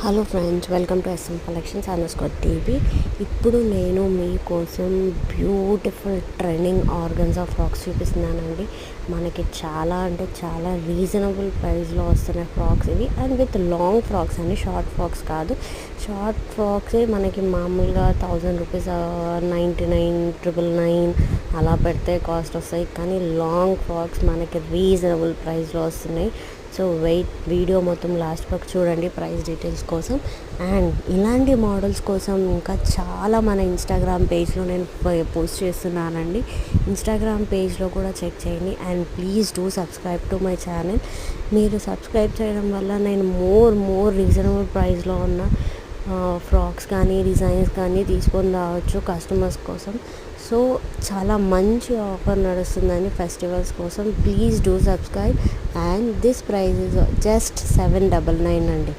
Hello friends, welcome to S M collections _TV. ఇప్పుడు నేను మీకోసం బ్యూటిఫుల్ ట్రెండింగ్ ఆర్గన్జా ఫ్రాక్స్ చూపిస్తున్నానండి. మనకి చాలా అంటే చాలా రీజనబుల్ ప్రైస్లో వస్తున్న ఫ్రాక్స్ ఇవి. అండ్ విత్ లాంగ్ ఫ్రాక్స్ అండి, షార్ట్ ఫ్రాక్స్ కాదు. షార్ట్ ఫ్రాక్సే మనకి మామూలుగా 1000 రూపీస్, 99,999 అలా పెడితే కాస్ట్ వస్తాయి. కానీ లాంగ్ ఫ్రాక్స్ మనకి రీజనబుల్ ప్రైస్లో వస్తున్నాయి. సో వీడియో మొత్తం లాస్ట్ వరకు చూడండి ప్రైస్ డీటెయిల్స్ కోసం. అండ్ ఇలాంటి మోడల్స్ కోసం ఇంకా చాలా మన ఇన్స్టాగ్రామ్ పేజ్లో నేను పోస్ట్ చేస్తున్నానండి. ఇన్స్టాగ్రామ్ పేజ్లో కూడా చెక్ చేయండి. And please do subscribe to my channel. మీరు సబ్స్క్రైబ్ చేయడం వల్ల నేను మోర్ రీజనబుల్ ప్రైస్లో ఉన్న ఫ్రాక్స్ కానీ డిజైన్స్ కానీ తీసుకొని రావచ్చు కస్టమర్స్ కోసం. సో చాలా మంచి ఆఫర్ నడుస్తుందని ఫెస్టివల్స్ కోసం. Please do subscribe. And this price is just 799 అండి.